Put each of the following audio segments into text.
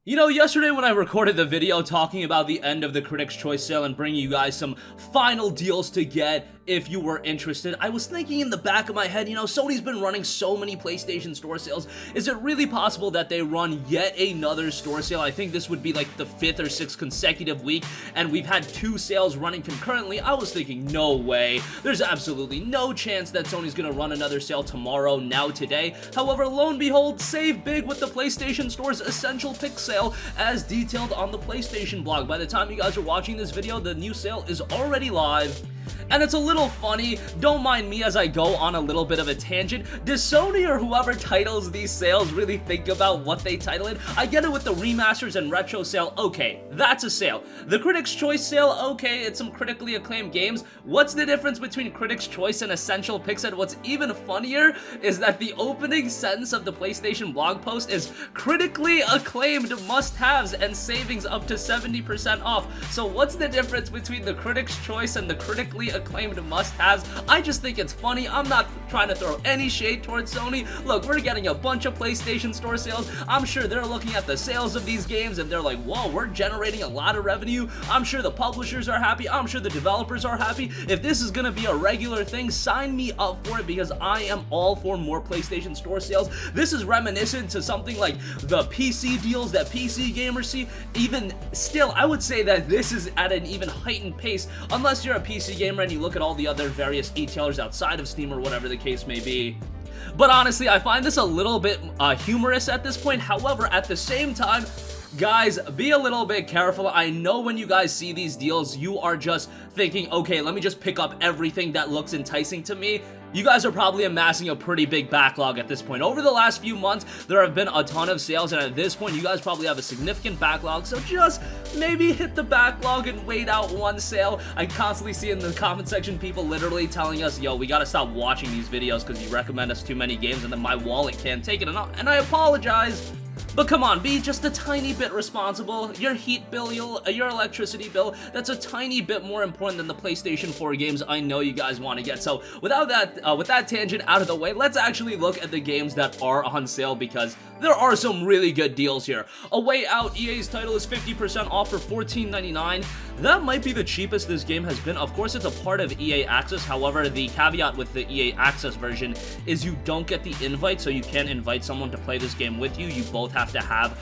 You know, yesterday when I recorded the video talking about the end of the Critics' Choice sale and bringing you guys some final deals to get if you were interested, I was thinking in the back of my head, you know, Sony's been running so many PlayStation Store sales. Is it really possible that they run yet another store sale? I think this would be like the 5th or 6th consecutive week, and we've had 2 sales running concurrently. I was thinking, no way. There's absolutely no chance that Sony's gonna run another sale tomorrow, now today. However, lo and behold, save big with the PlayStation Store's Essential Pick sale, as detailed on the PlayStation blog. By the time you guys are watching this video, the new sale is already live. And it's a little funny, don't mind me as I go on a little bit of a tangent. Does Sony or whoever titles these sales really think about what they title it? I get it with the remasters and retro sale, okay, that's a sale. The Critics' Choice sale, okay, it's some critically acclaimed games. What's the difference between Critics' Choice and Essential Picks? And what's even funnier is that the opening sentence of the PlayStation blog post is critically acclaimed must-haves and savings up to 70% off. So what's the difference between the Critics' Choice and the critically acclaimed must-haves? I just think it's funny. I'm not trying to throw any shade towards Sony. Look, we're getting a bunch of PlayStation Store sales. I'm sure they're looking at the sales of these games and they're like, whoa, we're generating a lot of revenue. I'm sure the publishers are happy. I'm sure the developers are happy. If this is gonna be a regular thing, sign me up for it, because I am all for more PlayStation Store sales. This is reminiscent to something like the PC deals that PC gamers see. Even still, I would say that this is at an even heightened pace, unless you're a PC gamer and you look at all the other various e-tailers outside of Steam or whatever the case may be. But honestly, I find this a little bit humorous at this point. However, at the same time, guys, be a little bit careful. I know when you guys see these deals, you are just thinking, okay, let me just pick up everything that looks enticing to me. You guys are probably amassing a pretty big backlog at this point. Over the last few months, there have been a ton of sales, and at this point, you guys probably have a significant backlog, so just maybe hit the backlog and wait out one sale. I constantly see in the comment section people literally telling us, yo, we gotta stop watching these videos because you recommend us too many games and then my wallet can't take it, and I apologize. But come on, be just a tiny bit responsible. Your heat bill, your electricity bill, that's a tiny bit more important than the PlayStation 4 games I know you guys want to get. So without that, with that tangent out of the way, let's actually look at the games that are on sale, because there are some really good deals here. A Way Out, EA's title, is 50% off for $14.99. That might be the cheapest this game has been. Of course, it's a part of EA Access. However, the caveat with the EA Access version is you don't get the invite, so you can't invite someone to play this game with you. You both have to have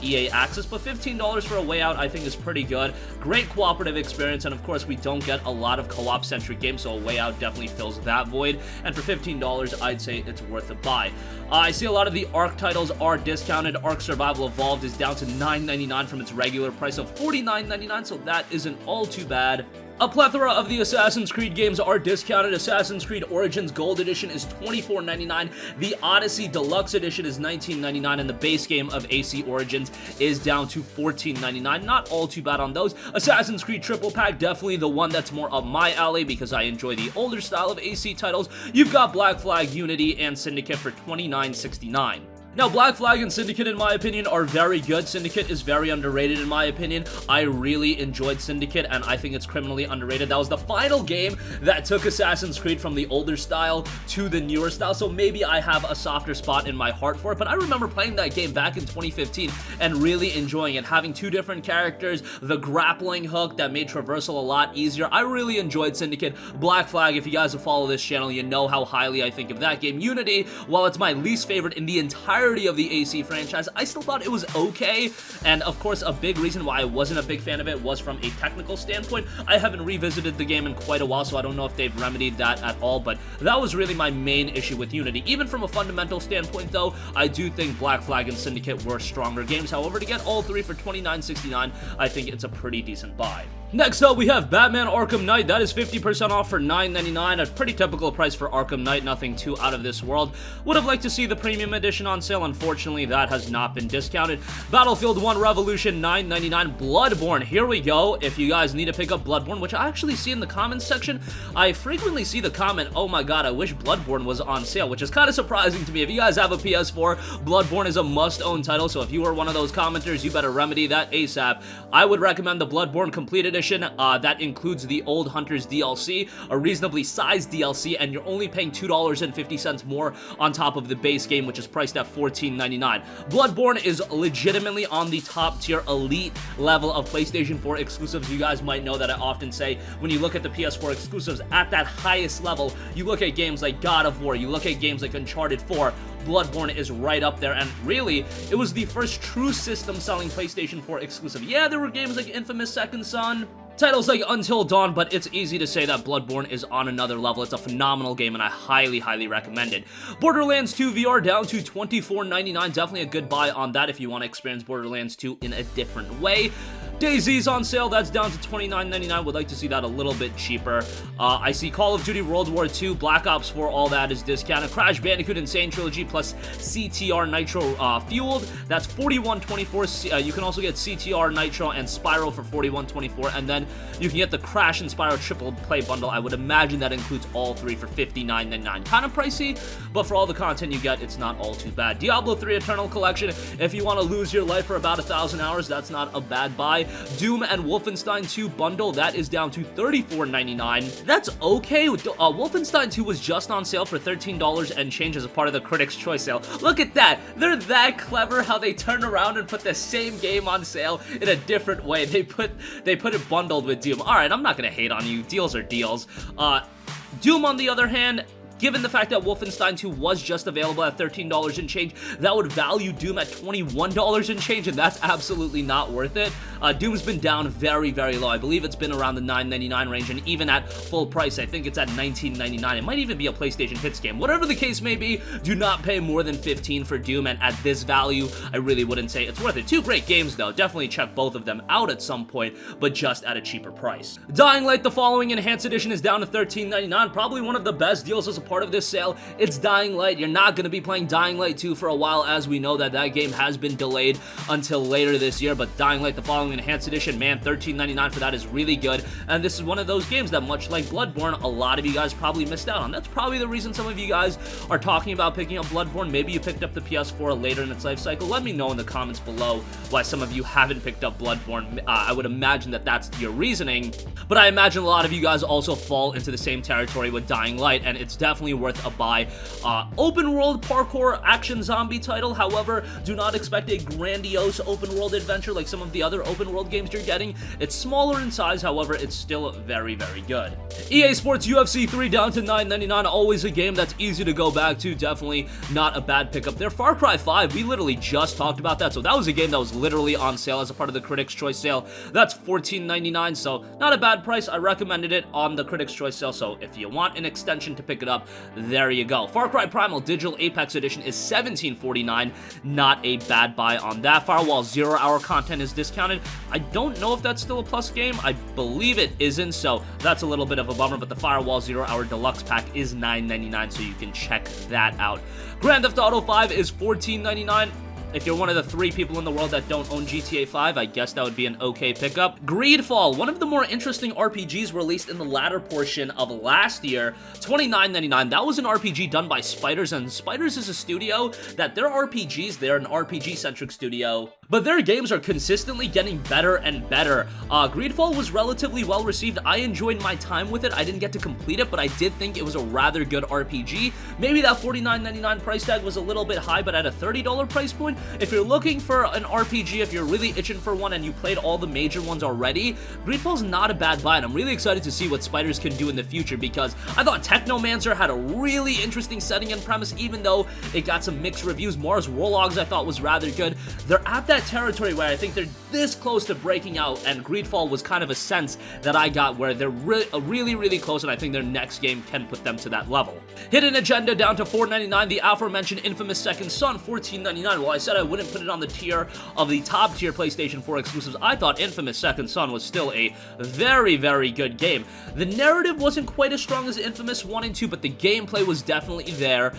EA Access, but $15 for A Way Out I think is pretty good. Great cooperative experience, and of course, we don't get a lot of co-op-centric games, so A Way Out definitely fills that void, and for $15, I'd say it's worth a buy. I see a lot of the Ark titles are discounted. Ark Survival Evolved is down to $9.99 from its regular price of $49.99, so that isn't all too bad. A plethora of the Assassin's Creed games are discounted. Assassin's Creed Origins Gold Edition is $24.99, the Odyssey Deluxe Edition is $19.99, and the base game of AC Origins is down to $14.99. Not all too bad on those. Assassin's Creed Triple Pack, definitely the one that's more up my alley because I enjoy the older style of AC titles. You've got Black Flag, Unity, and Syndicate for $29.69. Now, Black Flag and Syndicate, in my opinion, are very good. Syndicate is very underrated, in my opinion. I really enjoyed Syndicate, and I think it's criminally underrated. That was the final game that took Assassin's Creed from the older style to the newer style, so maybe I have a softer spot in my heart for it, but I remember playing that game back in 2015 and really enjoying it, having 2 different characters, the grappling hook that made traversal a lot easier. I really enjoyed Syndicate. Black Flag, if you guys have followed this channel, you know how highly I think of that game. Unity, while it's my least favorite in the entire of the AC franchise, I still thought it was okay, and of course a big reason why I wasn't a big fan of it was from a technical standpoint. I haven't revisited the game in quite a while, so I don't know if they've remedied that at all, but that was really my main issue with Unity. Even from a fundamental standpoint though, I do think Black Flag and Syndicate were stronger games. However, to get all 3 for $29.69, I think it's a pretty decent buy. Next up, we have Batman Arkham Knight. That is 50% off for $9.99, a pretty typical price for Arkham Knight, nothing too out of this world. Would have liked to see the premium edition on sale. Unfortunately, that has not been discounted. Battlefield 1 Revolution, $9.99. Bloodborne, here we go. If you guys need to pick up Bloodborne, which I actually see in the comments section, I frequently see the comment, oh my god, I wish Bloodborne was on sale, which is kind of surprising to me. If you guys have a PS4, Bloodborne is a must-own title, so if you are one of those commenters, you better remedy that ASAP. I would recommend the Bloodborne Complete Edition Edition. That includes the Old Hunters DLC, a reasonably sized DLC, and you're only paying $2.50 more on top of the base game, which is priced at $14.99. Bloodborne is legitimately on the top tier elite level of PlayStation 4 exclusives. You guys might know that I often say when you look at the PS4 exclusives at that highest level, you look at games like God of War, you look at games like Uncharted 4, Bloodborne is right up there, and really, it was the first true system-selling PlayStation 4 exclusive. Yeah, there were games like Infamous Second Son, titles like Until Dawn, but it's easy to say that Bloodborne is on another level. It's a phenomenal game, and I highly, highly recommend it. Borderlands 2 VR down to $24.99. Definitely a good buy on that if you want to experience Borderlands 2 in a different way. DayZ's on sale, that's down to $29.99. Would like to see that a little bit cheaper. I see Call of Duty World War II, Black Ops 4, all that is discounted. Crash Bandicoot Insane Trilogy plus CTR Nitro Fueled, that's $41.24. You can also get CTR Nitro and Spyro for $41.24, and then you can get the Crash and Spyro triple play bundle. I would imagine that includes all three for $59.99. Kind of pricey, but for all the content you get, it's not all too bad. Diablo 3 Eternal Collection, if you want to lose your life for about 1,000 hours, that's not a bad buy. Doom and Wolfenstein 2 bundle, that is down to $34.99. That's okay. Wolfenstein 2 was just on sale for $13 and change as a part of the Critics' Choice sale. Look at that. They're that clever how they turn around and put the same game on sale in a different way. They put it bundled with Doom. Alright, I'm not gonna hate on you. Deals are deals. Doom, on the other hand, given the fact that Wolfenstein 2 was just available at $13 and change, that would value Doom at $21 and change, and that's absolutely not worth it. Doom's been down very, very low. I believe it's been around the $9.99 range, and even at full price, I think it's at $19.99. It might even be a PlayStation Hits game. Whatever the case may be, do not pay more than $15 for Doom, and at this value, I really wouldn't say it's worth it. Two great games, though. Definitely check both of them out at some point, but just at a cheaper price. Dying Light, the following Enhanced Edition, is down to $13.99. Probably one of the best deals as a part of this sale. It's Dying Light. You're not going to be playing Dying Light 2 for a while, as we know that game has been delayed until later this year, but Dying Light, the following Enhanced Edition, man, $13.99 for that is really good, and this is one of those games that, much like Bloodborne, a lot of you guys probably missed out on. That's probably the reason some of you guys are talking about picking up Bloodborne. Maybe you picked up the PS4 later in its life cycle. Let me know in the comments below why some of you haven't picked up Bloodborne. I would imagine that that's your reasoning, but I imagine a lot of you guys also fall into the same territory with Dying Light, and it's definitely worth a buy. Open world parkour action zombie title, however, do not expect a grandiose open world adventure like some of the other open world games you're getting. It's smaller in size, however, it's still very, very good. EA Sports UFC 3 down to $9.99, always a game that's easy to go back to, definitely not a bad pickup there. Far Cry 5, we literally just talked about that, so that was a game that was literally on sale as a part of the Critics' Choice sale. That's $14.99, so not a bad price. I recommended it on the Critics' Choice sale, so if you want an extension to pick it up, there you go. Far Cry Primal Digital Apex Edition is $17.49, not a bad buy on that. Firewall 0 Hour content is discounted. I don't know if that's still a plus game. I believe it isn't, so that's a little bit of a bummer, but the Firewall 0 Hour Deluxe Pack is $9.99, so you can check that out. Grand Theft Auto 5 is $14.99. If you're one of the 3 people in the world that don't own GTA 5, I guess that would be an okay pickup. Greedfall, one of the more interesting RPGs released in the latter portion of last year, $29.99. That was an RPG done by Spiders, and Spiders is a studio that their RPGs, they're an RPG-centric studio, but their games are consistently getting better and better. Greedfall was relatively well received. I enjoyed my time with it. I didn't get to complete it, but I did think it was a rather good RPG. Maybe that $49.99 price tag was a little bit high, but at a $30 price point, if you're looking for an RPG, if you're really itching for one and you played all the major ones already, Greedfall's not a bad buy, and I'm really excited to see what Spiders can do in the future, because I thought Technomancer had a really interesting setting and premise, even though it got some mixed reviews. Mars Warlogs I thought was rather good. They're at that territory where I think they're this close to breaking out, and Greedfall was kind of a sense that I got where they're really, really close, and I think their next game can put them to that level. Hidden Agenda down to $4.99. The aforementioned Infamous Second Son, $14.99. Well, I said I wouldn't put it on the tier of the top tier PlayStation 4 exclusives. I thought Infamous Second Son was still a very, very good game. The narrative wasn't quite as strong as Infamous 1 and 2, but the gameplay was definitely there.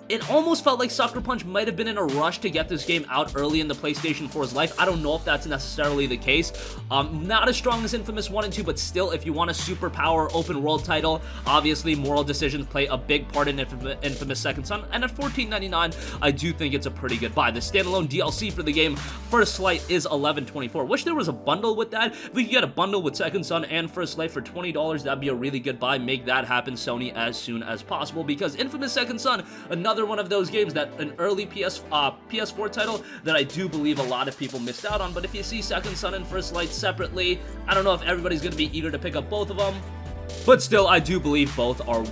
it almost felt like Sucker Punch might have been in a rush to get this game out early in the PlayStation 4's life. I don't know if that's necessarily the case. Not as strong as Infamous 1 and 2, but still, if you want a superpower open world title, obviously moral decisions play a big part in Infamous Second Son, and at $14.99, I do think it's a pretty good buy. The standalone DLC for the game, First Light, is $11.24. Wish there was a bundle with that. If we could get a bundle with Second Son and First Light for $20, that'd be a really good buy. Make that happen, Sony, as soon as possible, because Infamous Second Son, another one of those games that an early PS4 title that I do believe a lot of people missed out on. But if you see Second Son and First Light separately, I don't know if everybody's going to be eager to pick up both of them, but still, I do believe both are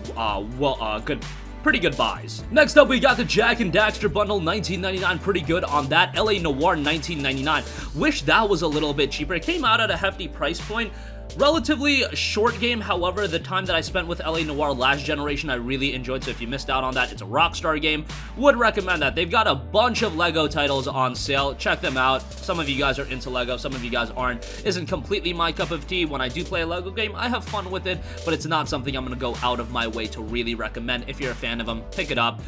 pretty good buys. Next up, we got the Jak and Daxter bundle, $19.99, pretty good on that. LA Noire, $19.99. Wish that was a little bit cheaper. It came out at a hefty price point. Relatively short game, however, the time that I spent with LA Noire last generation, I really enjoyed, so if you missed out on that, it's a Rockstar game. Would recommend that. They've got a bunch of LEGO titles on sale. Check them out. Some of you guys are into LEGO, some of you guys aren't. Isn't completely my cup of tea. When I do play a LEGO game, I have fun with it, but it's not something I'm going to go out of my way to really recommend. If you're a fan of them, pick it up.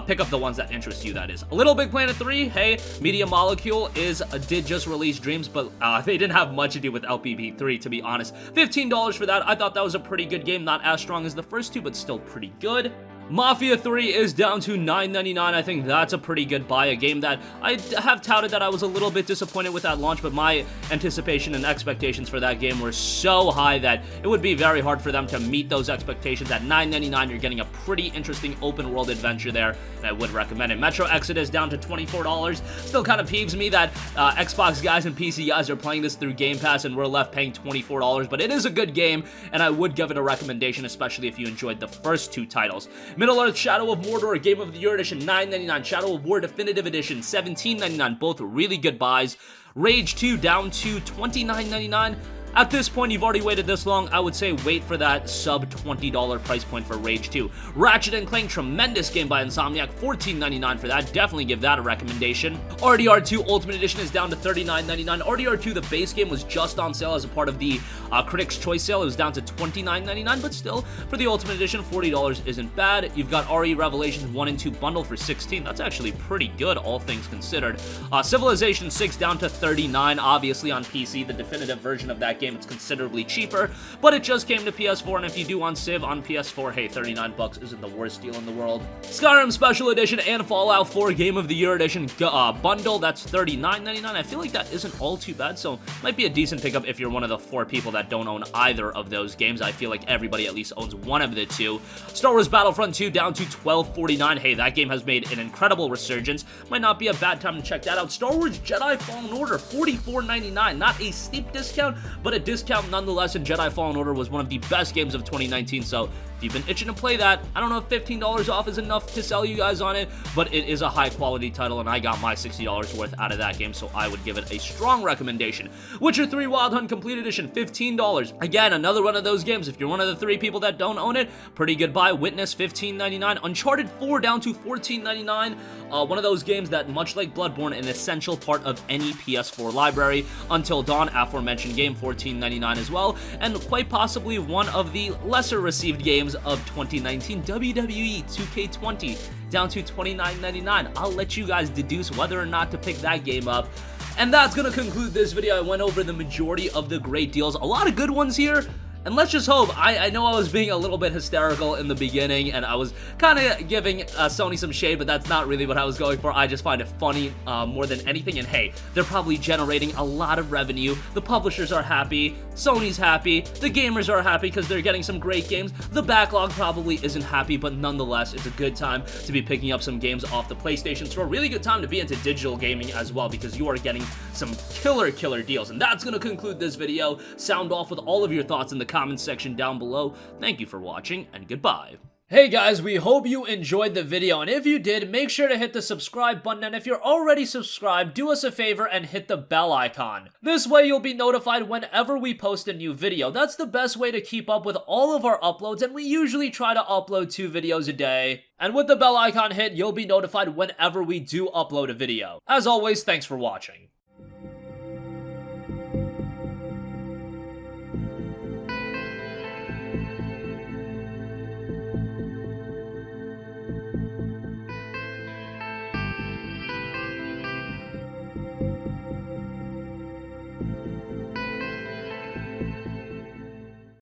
Pick up the ones that interest you, that is. A Little Big Planet 3, hey, Media Molecule did just release Dreams, but they didn't have much to do with LPP 3, to be honest. $15 for that. I thought that was a pretty good game. Not as strong as the first two, but still pretty good. Mafia 3 is down to $9.99. I think that's a pretty good buy. A game that I have touted that I was a little bit disappointed with at launch, but my anticipation and expectations for that game were so high that it would be very hard for them to meet those expectations. At $9.99, you're getting a pretty interesting open world adventure there, and I would recommend it. Metro Exodus down to $24. Still kind of peeves me that Xbox guys and PC guys are playing this through Game Pass and we're left paying $24, but it is a good game, and I would give it a recommendation, especially if you enjoyed the first two titles. Middle-earth Shadow of Mordor, Game of the Year Edition, $9.99. Shadow of War Definitive Edition, $17.99. Both really good buys. Rage 2 down to $29.99. At this point, you've already waited this long, I would say wait for that sub-$20 price point for Rage 2. Ratchet & Clank, tremendous game by Insomniac, $14.99 for that. Definitely give that a recommendation. RDR2 Ultimate Edition is down to $39.99. RDR2, the base game, was just on sale as a part of the Critics' Choice sale. It was down to $29.99, but still, for the Ultimate Edition, $40 isn't bad. You've got RE Revelations 1 and 2 bundle for $16. That's actually pretty good, all things considered. Civilization 6 down to $39, obviously on PC, the definitive version of that game. It's considerably cheaper, but it just came to PS4, and if you do want Civ on PS4, hey, $39 isn't the worst deal in the world. Skyrim Special Edition and Fallout 4 Game of the Year Edition bundle, that's $39.99. I feel like that isn't all too bad, so might be a decent pickup if you're one of the 4 people that don't own either of those games. I feel like everybody at least owns one of the two. Star Wars Battlefront 2 down to $12.49. Hey, that game has made an incredible resurgence. Might not be a bad time to check that out. Star Wars Jedi Fallen Order, $44.99. Not a steep discount, but a discount nonetheless, and Jedi Fallen Order was one of the best games of 2019, so if you've been itching to play that, I don't know if $15 off is enough to sell you guys on it, but it is a high quality title, and I got my $60 worth out of that game, so I would give it a strong recommendation. Witcher 3 Wild Hunt Complete Edition, $15. Again, another one of those games, if you're one of the 3 people that don't own it, pretty good buy. Witness, $15.99. Uncharted 4 down to $14.99. One of those games that, much like Bloodborne, an essential part of any PS4 library. Until Dawn, aforementioned game, $14.99 as well, and quite possibly one of the lesser received games of 2019, WWE 2K20, down to $29.99. I'll let you guys deduce whether or not to pick that game up. And that's gonna conclude this video. I went over the majority of the great deals. A lot of good ones here. And let's just hope, I know I was being a little bit hysterical in the beginning, and I was kind of giving Sony some shade, but that's not really what I was going for. I just find it funny more than anything, and hey, they're probably generating a lot of revenue. The publishers are happy, Sony's happy, the gamers are happy because they're getting some great games. The backlog probably isn't happy, but nonetheless, it's a good time to be picking up some games off the PlayStation Store. Really good time to be into digital gaming as well, because you are getting some killer deals. And that's going to conclude this video. Sound off with all of your thoughts in the comments section down below. Thank you for watching, and goodbye. Hey guys, we hope you enjoyed the video, and if you did, make sure to hit the subscribe button, and if you're already subscribed, do us a favor and hit the bell icon. This way you'll be notified whenever we post a new video. That's the best way to keep up with all of our uploads, and we usually try to upload 2 videos a day. And with the bell icon hit, you'll be notified whenever we do upload a video. As always, thanks for watching.